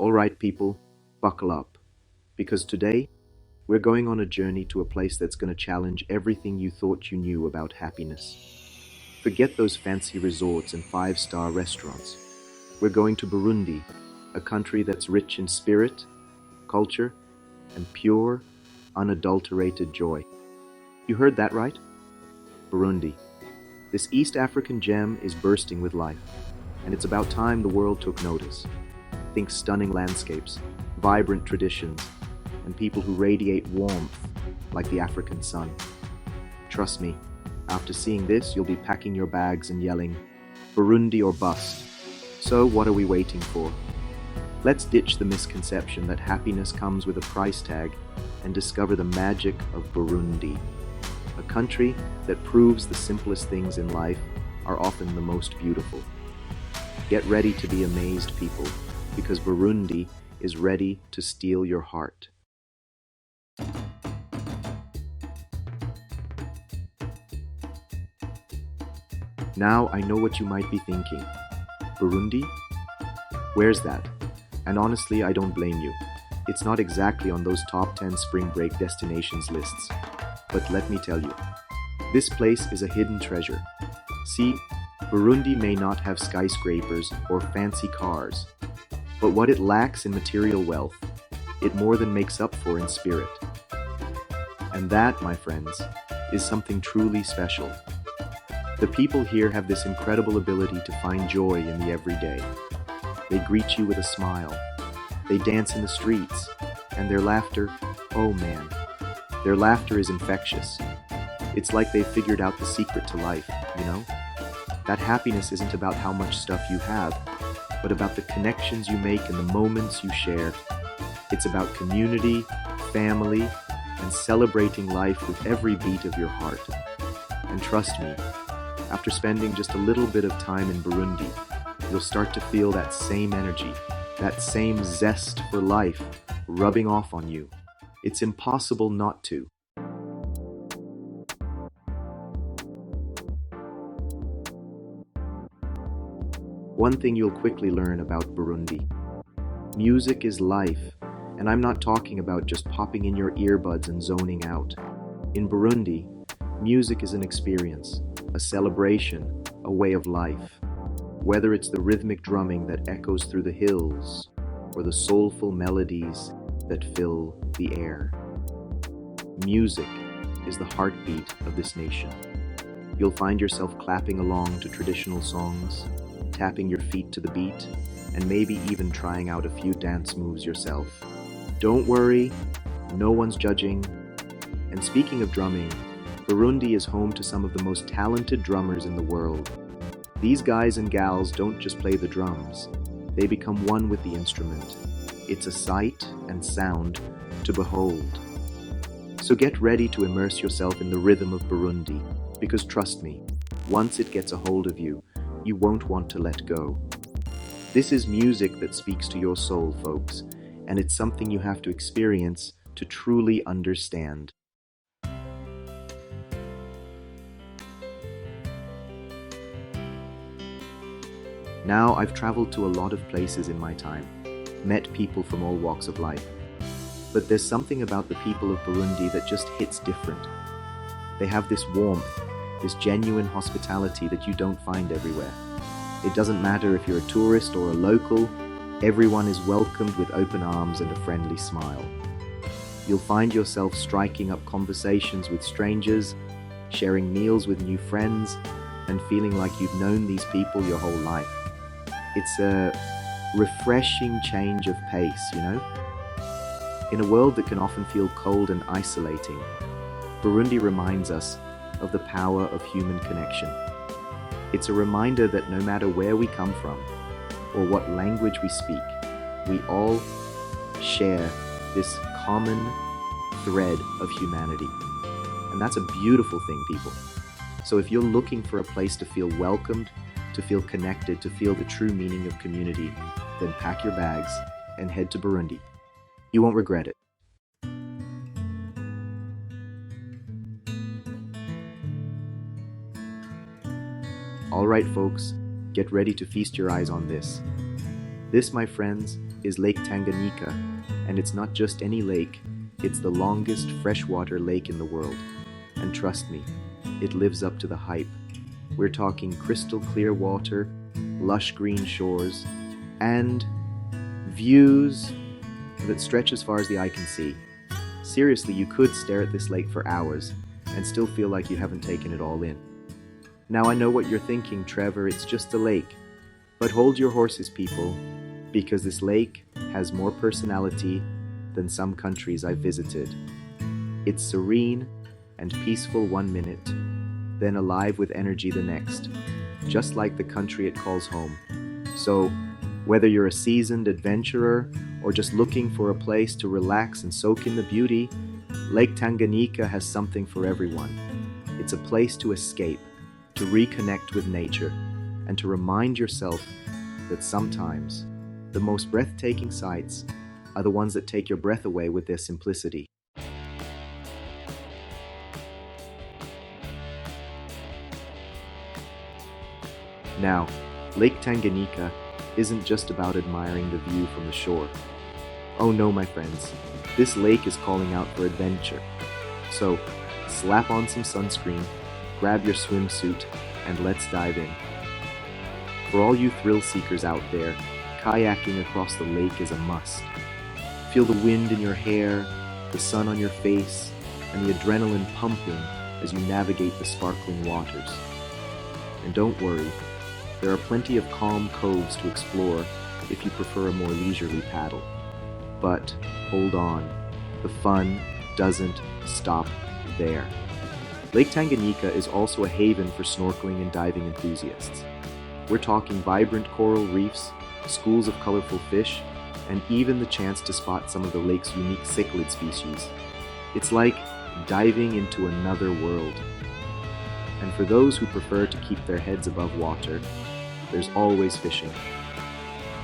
All right, people, buckle up, because today we're going on a journey to a place that's going to challenge everything you thought you knew about happiness. Forget those fancy resorts and five-star restaurants. We're going to Burundi, a country that's rich in spirit, culture, and pure, unadulterated joy. You heard that right? Burundi. This East African gem is bursting with life, and it's about time the world took notice. Think stunning landscapes, vibrant traditions, and people who radiate warmth like the African sun. Trust me, after seeing this, you'll be packing your bags and yelling, Burundi or bust. So what are we waiting for? Let's ditch the misconception that happiness comes with a price tag and discover the magic of Burundi, a country that proves the simplest things in life are often the most beautiful. Get ready to be amazed, people, because Burundi is ready to steal your heart. Now I know what you might be thinking. Burundi? Where's that? And honestly, I don't blame you. It's not exactly on those top 10 spring break destinations lists. But let me tell you, this place is a hidden treasure. See, Burundi may not have skyscrapers or fancy cars, but what it lacks in material wealth, it more than makes up for in spirit. And that, my friends, is something truly special. The people here have this incredible ability to find joy in the everyday. They greet you with a smile. They dance in the streets, and their laughter, oh man, their laughter is infectious. It's like they've figured out the secret to life, you know? That happiness isn't about how much stuff you have, but about the connections you make and the moments you share. It's about community, family, and celebrating life with every beat of your heart. And trust me, after spending just a little bit of time in Burundi, you'll start to feel that same energy, that same zest for life rubbing off on you. It's impossible not to. One thing you'll quickly learn about Burundi. Music is life, and I'm not talking about just popping in your earbuds and zoning out. In Burundi, music is an experience, a celebration, a way of life. Whether it's the rhythmic drumming that echoes through the hills, or the soulful melodies that fill the air. Music is the heartbeat of this nation. You'll find yourself clapping along to traditional songs, tapping your feet to the beat, and maybe even trying out a few dance moves yourself. Don't worry, no one's judging. And speaking of drumming, Burundi is home to some of the most talented drummers in the world. These guys and gals don't just play the drums, they become one with the instrument. It's a sight and sound to behold. So get ready to immerse yourself in the rhythm of Burundi, because trust me, once it gets a hold of you, you won't want to let go. This is music that speaks to your soul, folks, and it's something you have to experience to truly understand. Now, I've traveled to a lot of places in my time, met people from all walks of life. But there's something about the people of Burundi that just hits different. They have this warmth, this genuine hospitality that you don't find everywhere. It doesn't matter if you're a tourist or a local, everyone is welcomed with open arms and a friendly smile. You'll find yourself striking up conversations with strangers, sharing meals with new friends, and feeling like you've known these people your whole life. It's a refreshing change of pace, you know? In a world that can often feel cold and isolating, Burundi reminds us of the power of human connection. It's a reminder that no matter where we come from or what language we speak, we all share this common thread of humanity. And that's a beautiful thing, people. So if you're looking for a place to feel welcomed, to feel connected, to feel the true meaning of community, then pack your bags and head to Burundi. You won't regret it. All right, folks, get ready to feast your eyes on this. This, my friends, is Lake Tanganyika, and it's not just any lake, it's the longest freshwater lake in the world. And trust me, it lives up to the hype. We're talking crystal clear water, lush green shores, and views that stretch as far as the eye can see. Seriously, you could stare at this lake for hours and still feel like you haven't taken it all in. Now I know what you're thinking, Trevor, it's just a lake. But hold your horses, people, because this lake has more personality than some countries I've visited. It's serene and peaceful one minute, then alive with energy the next, just like the country it calls home. So, whether you're a seasoned adventurer or just looking for a place to relax and soak in the beauty, Lake Tanganyika has something for everyone. It's a place to escape, to reconnect with nature, and to remind yourself that sometimes the most breathtaking sights are the ones that take your breath away with their simplicity. Now, Lake Tanganyika isn't just about admiring the view from the shore. Oh no, my friends, this lake is calling out for adventure. So, slap on some sunscreen, grab your swimsuit, and let's dive in. For all you thrill seekers out there, kayaking across the lake is a must. Feel the wind in your hair, the sun on your face, and the adrenaline pumping as you navigate the sparkling waters. And don't worry, there are plenty of calm coves to explore if you prefer a more leisurely paddle. But hold on, the fun doesn't stop there. Lake Tanganyika is also a haven for snorkeling and diving enthusiasts. We're talking vibrant coral reefs, schools of colorful fish, and even the chance to spot some of the lake's unique cichlid species. It's like diving into another world. And for those who prefer to keep their heads above water, there's always fishing.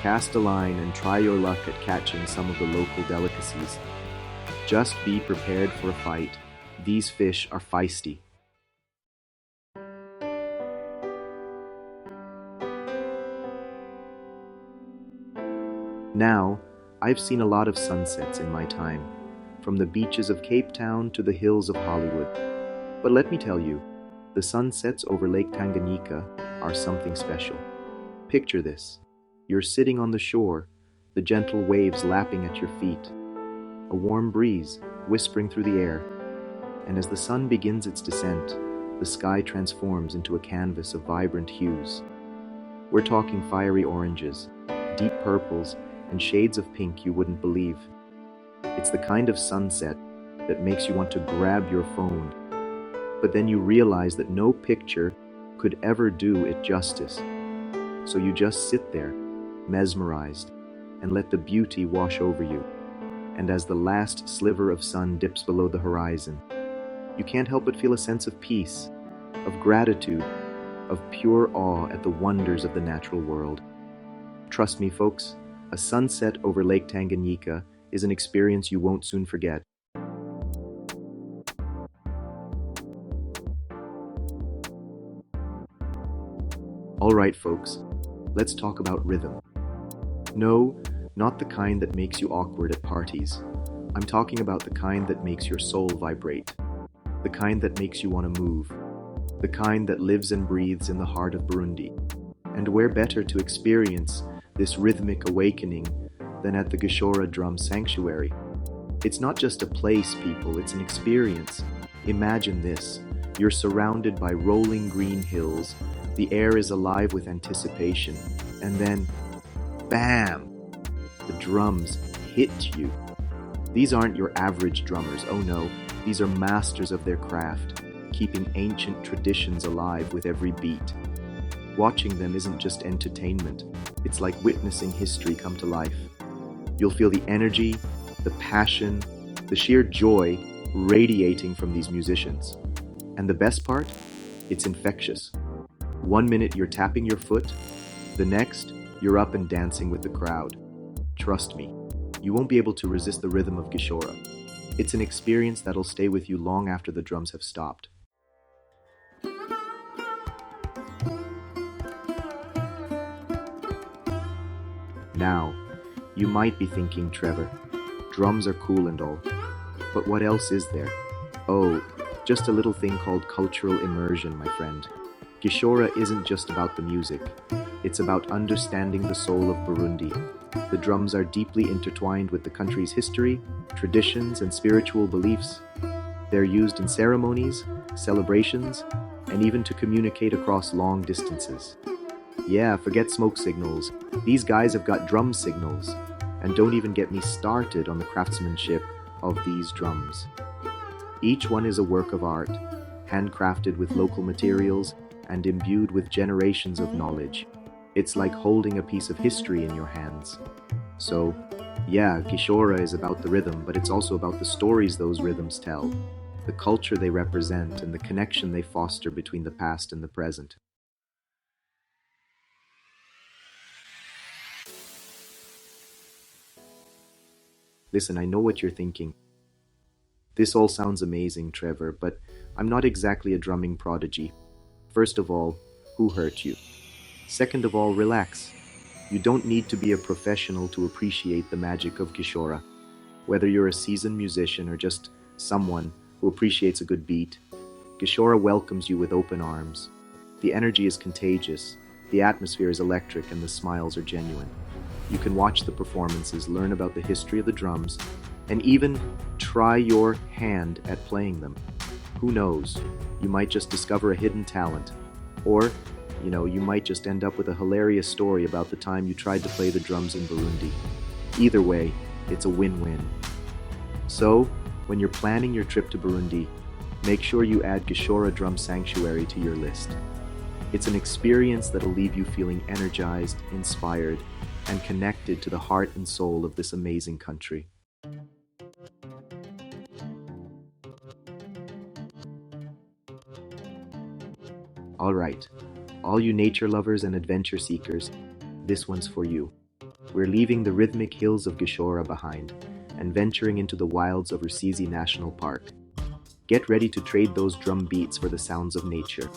Cast a line and try your luck at catching some of the local delicacies. Just be prepared for a fight. These fish are feisty. Now, I've seen a lot of sunsets in my time, from the beaches of Cape Town to the hills of Hollywood. But let me tell you, the sunsets over Lake Tanganyika are something special. Picture this. You're sitting on the shore, the gentle waves lapping at your feet, a warm breeze whispering through the air, and as the sun begins its descent, the sky transforms into a canvas of vibrant hues. We're talking fiery oranges, deep purples, and shades of pink you wouldn't believe. It's the kind of sunset that makes you want to grab your phone, but then you realize that no picture could ever do it justice. So you just sit there, mesmerized, and let the beauty wash over you. And as the last sliver of sun dips below the horizon, you can't help but feel a sense of peace, of gratitude, of pure awe at the wonders of the natural world. Trust me, folks, a sunset over Lake Tanganyika is an experience you won't soon forget. All right, folks, let's talk about rhythm. No, not the kind that makes you awkward at parties. I'm talking about the kind that makes your soul vibrate, the kind that makes you want to move, the kind that lives and breathes in the heart of Burundi. And where better to experience this rhythmic awakening than at the Gishora Drum Sanctuary? It's not just a place, people, it's an experience. Imagine this. You're surrounded by rolling green hills, the air is alive with anticipation, and then, bam! The drums hit you. These aren't your average drummers, oh no, these are masters of their craft, keeping ancient traditions alive with every beat. Watching them isn't just entertainment, it's like witnessing history come to life. You'll feel the energy, the passion, the sheer joy radiating from these musicians. And the best part? It's infectious. One minute you're tapping your foot, the next you're up and dancing with the crowd. Trust me, you won't be able to resist the rhythm of Gishora. It's an experience that'll stay with you long after the drums have stopped. Now, You might be thinking, Trevor, drums are cool and all, but what else is there? Oh, just a little thing called cultural immersion, my friend. Gishora isn't just about the music, it's about understanding the soul of Burundi. The drums are deeply intertwined with the country's history, traditions, and spiritual beliefs. They're used in ceremonies, celebrations, and even to communicate across long distances. Yeah, forget smoke signals. These guys have got drum signals. And don't even get me started on the craftsmanship of these drums. Each one is a work of art, handcrafted with local materials and imbued with generations of knowledge. It's like holding a piece of history in your hands. So, yeah, Gishora is about the rhythm, but it's also about the stories those rhythms tell, the culture they represent, and the connection they foster between the past and the present. Listen, I know what you're thinking. This all sounds amazing, Trevor, but I'm not exactly a drumming prodigy. First of all, who hurt you? Second of all, relax. You don't need to be a professional to appreciate the magic of Gishora. Whether you're a seasoned musician or just someone who appreciates a good beat, Gishora welcomes you with open arms. The energy is contagious, the atmosphere is electric, and the smiles are genuine. You can watch the performances, learn about the history of the drums, and even try your hand at playing them. Who knows? You might just discover a hidden talent. Or, you might just end up with a hilarious story about the time you tried to play the drums in Burundi. Either way, it's a win-win. So, when you're planning your trip to Burundi, make sure you add Gishora Drum Sanctuary to your list. It's an experience that'll leave you feeling energized, inspired, and connected to the heart and soul of this amazing country. Alright, all you nature lovers and adventure seekers, this one's for you. We're leaving the rhythmic hills of Gishora behind and venturing into the wilds of Rusizi National Park. Get ready to trade those drum beats for the sounds of nature,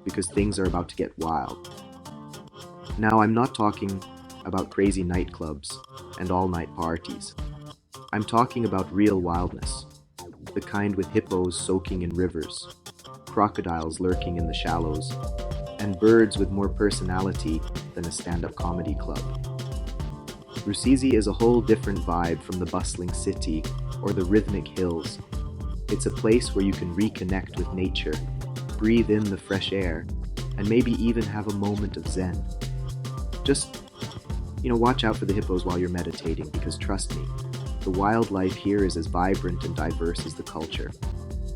because things are about to get wild. Now, I'm not talking about crazy nightclubs and all-night parties. I'm talking about real wildness, the kind with hippos soaking in rivers, crocodiles lurking in the shallows, and birds with more personality than a stand-up comedy club. Rusizi is a whole different vibe from the bustling city or the rhythmic hills. It's a place where you can reconnect with nature, breathe in the fresh air, and maybe even have a moment of zen. Just, watch out for the hippos while you're meditating, because trust me, the wildlife here is as vibrant and diverse as the culture.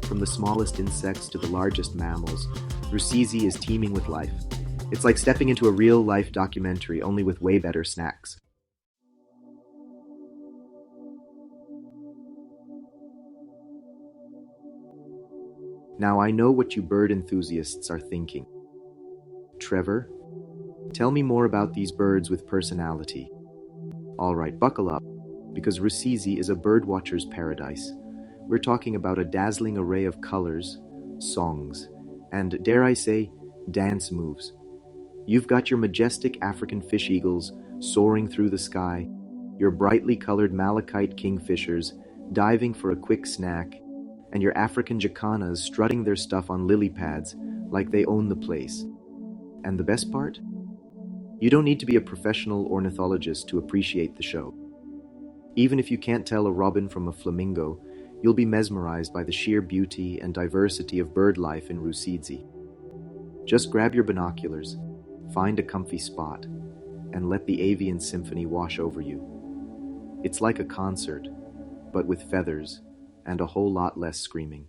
From the smallest insects to the largest mammals, Rusizi is teeming with life. It's like stepping into a real-life documentary, only with way better snacks. Now I know what you bird enthusiasts are thinking. Trevor, tell me more about these birds with personality. Alright, buckle up, because Rusizi is a birdwatcher's paradise. We're talking about a dazzling array of colors, songs, and, dare I say, dance moves. You've got your majestic African fish eagles soaring through the sky, your brightly colored malachite kingfishers diving for a quick snack, and your African jacanas strutting their stuff on lily pads like they own the place. And the best part? You don't need to be a professional ornithologist to appreciate the show. Even if you can't tell a robin from a flamingo, you'll be mesmerized by the sheer beauty and diversity of bird life in Rusizi. Just grab your binoculars, find a comfy spot, and let the avian symphony wash over you. It's like a concert, but with feathers and a whole lot less screaming.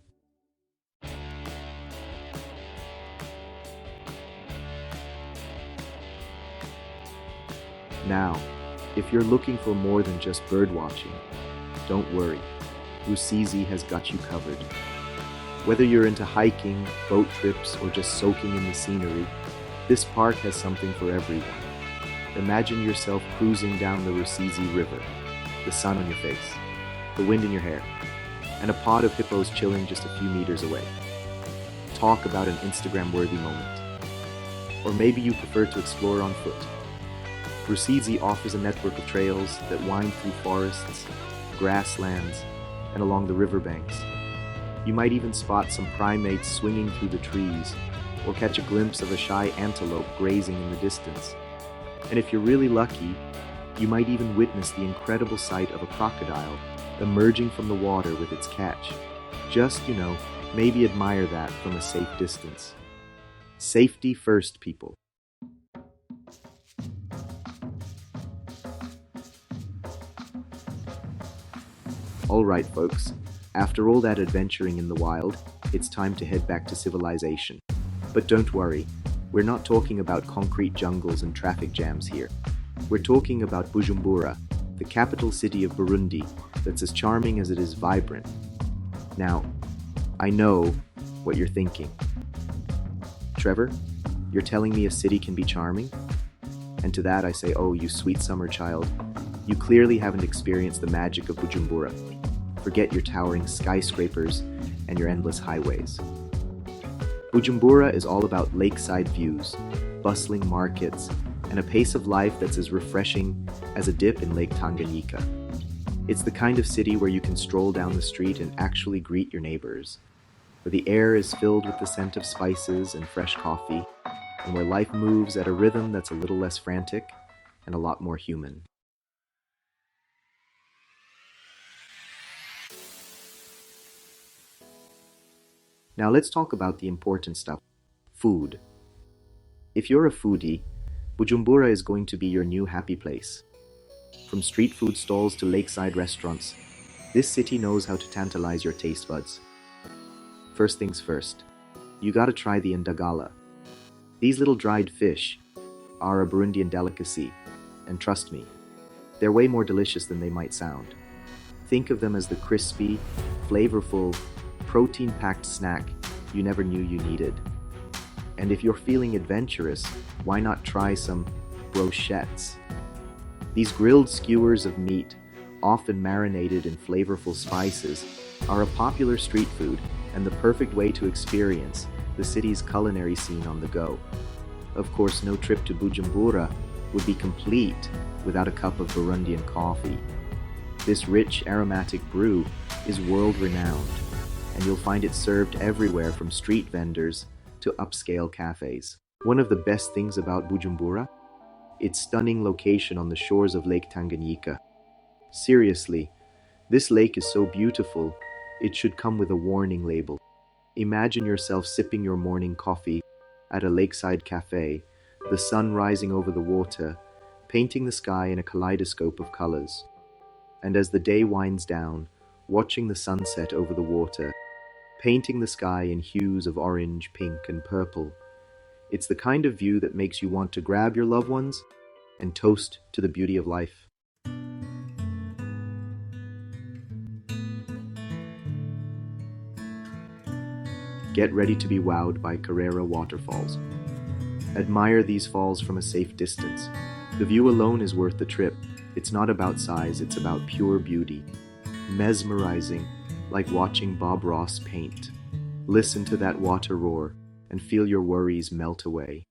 Now, if you're looking for more than just bird watching, don't worry. Rusizi has got you covered. Whether you're into hiking, boat trips, or just soaking in the scenery, this park has something for everyone. Imagine yourself cruising down the Rusizi River, the sun on your face, the wind in your hair, and a pod of hippos chilling just a few meters away. Talk about an Instagram-worthy moment. Or maybe you prefer to explore on foot. Rusizi offers a network of trails that wind through forests, grasslands, and along the riverbanks. You might even spot some primates swinging through the trees, or catch a glimpse of a shy antelope grazing in the distance. And if you're really lucky, you might even witness the incredible sight of a crocodile emerging from the water with its catch. Just, maybe admire that from a safe distance. Safety first, people. Alright, folks, after all that adventuring in the wild, it's time to head back to civilization. But don't worry, we're not talking about concrete jungles and traffic jams here. We're talking about Bujumbura, the capital city of Burundi, that's as charming as it is vibrant. Now, I know what you're thinking. Trevor, you're telling me a city can be charming? And to that I say, oh, you sweet summer child, you clearly haven't experienced the magic of Bujumbura. Forget your towering skyscrapers and your endless highways. Bujumbura is all about lakeside views, bustling markets, and a pace of life that's as refreshing as a dip in Lake Tanganyika. It's the kind of city where you can stroll down the street and actually greet your neighbors, where the air is filled with the scent of spices and fresh coffee, and where life moves at a rhythm that's a little less frantic and a lot more human. Now let's talk about the important stuff, food. If you're a foodie, Bujumbura is going to be your new happy place. From street food stalls to lakeside restaurants, this city knows how to tantalize your taste buds. First things first, you gotta try the indagala. These little dried fish are a Burundian delicacy, and trust me, they're way more delicious than they might sound. Think of them as the crispy, flavorful, protein-packed snack you never knew you needed. And if you're feeling adventurous, why not try some brochettes? These grilled skewers of meat, often marinated in flavorful spices, are a popular street food and the perfect way to experience the city's culinary scene on the go. Of course, no trip to Bujumbura would be complete without a cup of Burundian coffee. This rich, aromatic brew is world-renowned, and you'll find it served everywhere from street vendors to upscale cafes. One of the best things about Bujumbura? Its stunning location on the shores of Lake Tanganyika. Seriously, this lake is so beautiful, it should come with a warning label. Imagine yourself sipping your morning coffee at a lakeside cafe, the sun rising over the water, painting the sky in a kaleidoscope of colors. And as the day winds down, watching the sunset over the water, painting the sky in hues of orange, pink, and purple. It's the kind of view that makes you want to grab your loved ones and toast to the beauty of life. Get ready to be wowed by Karera Waterfalls. Admire these falls from a safe distance. The view alone is worth the trip. It's not about size, it's about pure beauty. Mesmerizing, like watching Bob Ross paint. Listen to that water roar and feel your worries melt away.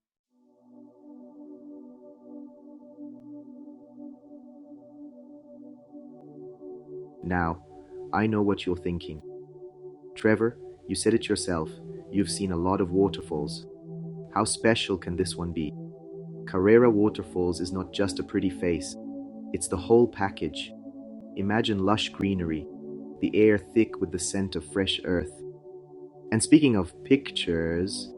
Now, I know what you're thinking. Trevor, you said it yourself, you've seen a lot of waterfalls. How special can this one be? Karera Waterfalls is not just a pretty face, it's the whole package. Imagine lush greenery, the air thick with the scent of fresh earth. And speaking of pictures,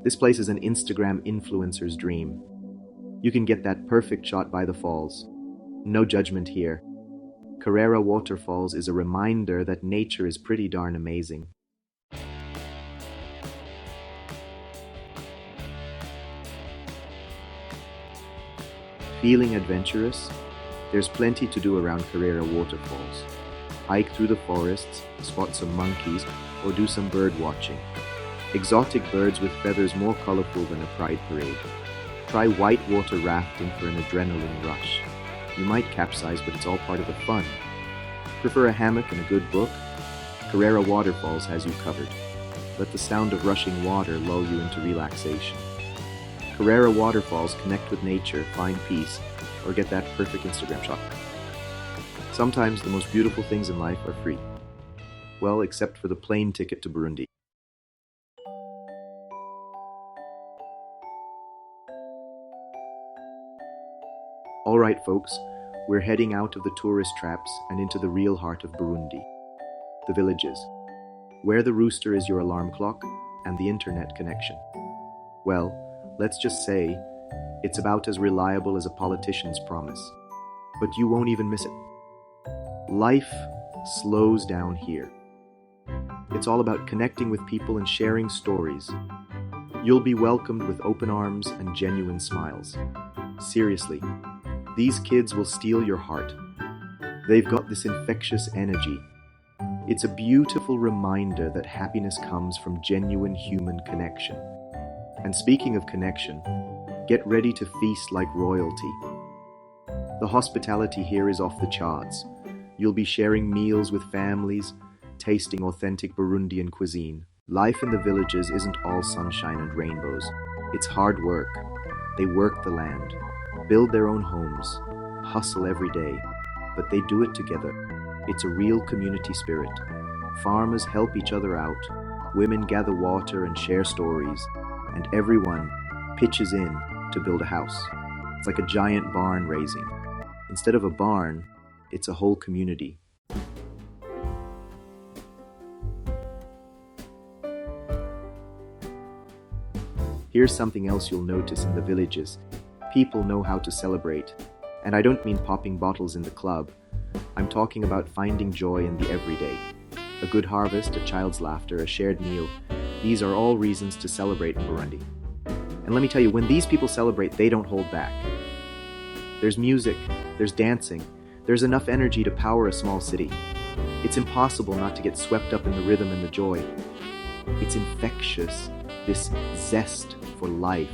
this place is an Instagram influencer's dream. You can get that perfect shot by the falls. No judgment here. Karera Waterfalls is a reminder that nature is pretty darn amazing. Feeling adventurous? There's plenty to do around Karera Waterfalls. Hike through the forests, spot some monkeys, or do some bird watching. Exotic birds with feathers more colorful than a pride parade. Try whitewater rafting for an adrenaline rush. You might capsize, but it's all part of the fun. Prefer a hammock and a good book? Karera Waterfalls has you covered. Let the sound of rushing water lull you into relaxation. Karera Waterfalls, connect with nature, find peace, or get that perfect Instagram shot. Sometimes the most beautiful things in life are free. Well, except for the plane ticket to Burundi. Alright folks, we're heading out of the tourist traps and into the real heart of Burundi. The villages, where the rooster is your alarm clock and the internet connection. Well, let's just say it's about as reliable as a politician's promise. But you won't even miss it. Life slows down here. It's all about connecting with people and sharing stories. You'll be welcomed with open arms and genuine smiles. Seriously, these kids will steal your heart. They've got this infectious energy. It's a beautiful reminder that happiness comes from genuine human connection. And speaking of connection, get ready to feast like royalty. The hospitality here is off the charts. You'll be sharing meals with families, tasting authentic Burundian cuisine. Life in the villages isn't all sunshine and rainbows. It's hard work. They work the land, build their own homes, hustle every day, but they do it together. It's a real community spirit. Farmers help each other out, women gather water and share stories, and everyone pitches in to build a house. It's like a giant barn raising. Instead of a barn, it's a whole community. Here's something else you'll notice in the villages. People know how to celebrate. And I don't mean popping bottles in the club. I'm talking about finding joy in the everyday. A good harvest, a child's laughter, a shared meal. These are all reasons to celebrate in Burundi. And let me tell you, when these people celebrate, they don't hold back. There's music, there's dancing, there's enough energy to power a small city. It's impossible not to get swept up in the rhythm and the joy. It's infectious, this zest for life.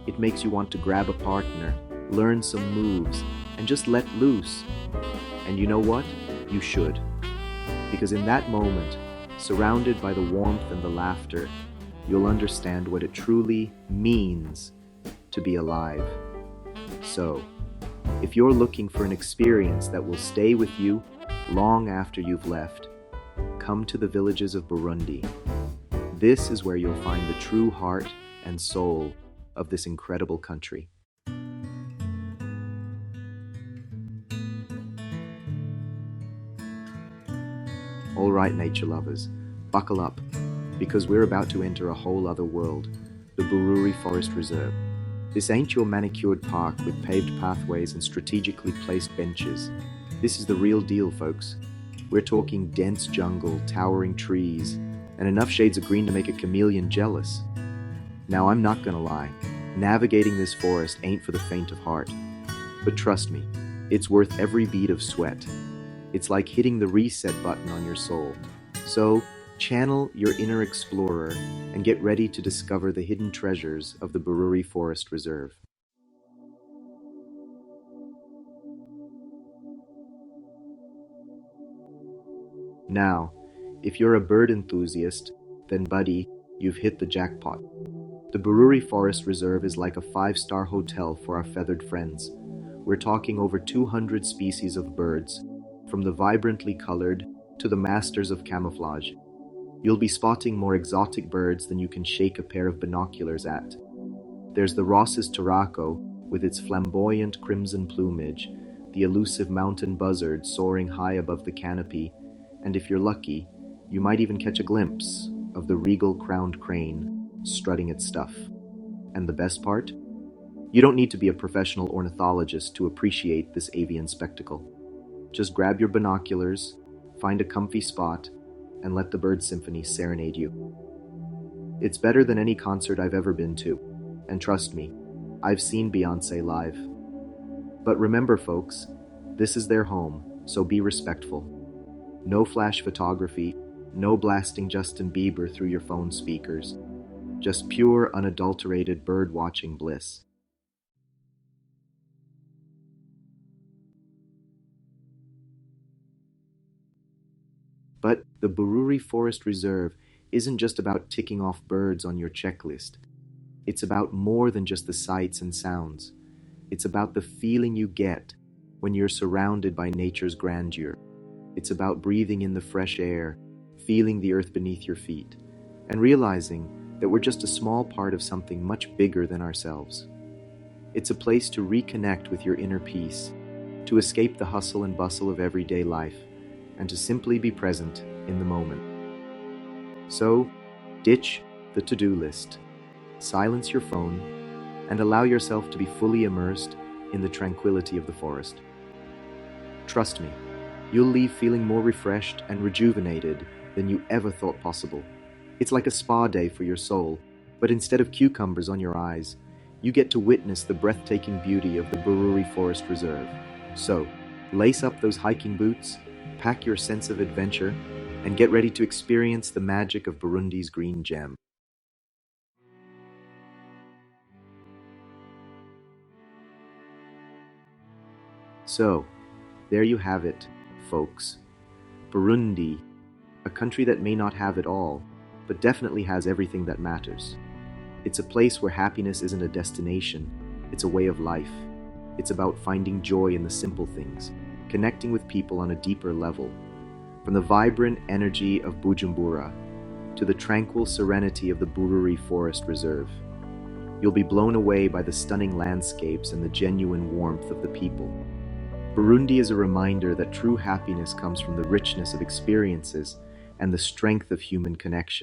It makes you want to grab a partner, learn some moves, and just let loose. And you know what? You should. Because in that moment, surrounded by the warmth and the laughter, you'll understand what it truly means to be alive. So, if you're looking for an experience that will stay with you long after you've left, come to the villages of Burundi. This is where you'll find the true heart and soul of this incredible country. All right, nature lovers, buckle up, because we're about to enter a whole other world, the Bururi Forest Reserve. This ain't your manicured park with paved pathways and strategically placed benches. This is the real deal, folks. We're talking dense jungle, towering trees, and enough shades of green to make a chameleon jealous. Now, I'm not gonna lie, navigating this forest ain't for the faint of heart. But trust me, it's worth every bead of sweat. It's like hitting the reset button on your soul. So, channel your inner explorer and get ready to discover the hidden treasures of the Bururi Forest Reserve. Now, if you're a bird enthusiast, then buddy, you've hit the jackpot. The Bururi Forest Reserve is like a 5-star hotel for our feathered friends. We're talking over 200 species of birds, from the vibrantly colored to the masters of camouflage. You'll be spotting more exotic birds than you can shake a pair of binoculars at. There's the Ross's Turako, with its flamboyant crimson plumage, the elusive mountain buzzard soaring high above the canopy, and if you're lucky, you might even catch a glimpse of the regal crowned crane strutting its stuff. And the best part? You don't need to be a professional ornithologist to appreciate this avian spectacle. Just grab your binoculars, find a comfy spot, and let the bird symphony serenade you. It's better than any concert I've ever been to, and trust me, I've seen Beyoncé live. But remember folks, this is their home, so be respectful. No flash photography, no blasting Justin Bieber through your phone speakers. Just pure, unadulterated bird-watching bliss. But the Bururi Forest Reserve isn't just about ticking off birds on your checklist. It's about more than just the sights and sounds. It's about the feeling you get when you're surrounded by nature's grandeur. It's about breathing in the fresh air, feeling the earth beneath your feet, and realizing that we're just a small part of something much bigger than ourselves. It's a place to reconnect with your inner peace, to escape the hustle and bustle of everyday life, and to simply be present in the moment. So, ditch the to-do list, silence your phone, and allow yourself to be fully immersed in the tranquility of the forest. Trust me, you'll leave feeling more refreshed and rejuvenated than you ever thought possible. It's like a spa day for your soul, but instead of cucumbers on your eyes, you get to witness the breathtaking beauty of the Bururi Forest Reserve. So, lace up those hiking boots, pack your sense of adventure, and get ready to experience the magic of Burundi's green gem. So, there you have it, folks. Burundi, a country that may not have it all, but definitely has everything that matters. It's a place where happiness isn't a destination, it's a way of life. It's about finding joy in the simple things, connecting with people on a deeper level. From the vibrant energy of Bujumbura to the tranquil serenity of the Bururi Forest Reserve, you'll be blown away by the stunning landscapes and the genuine warmth of the people. Burundi is a reminder that true happiness comes from the richness of experiences and the strength of human connection.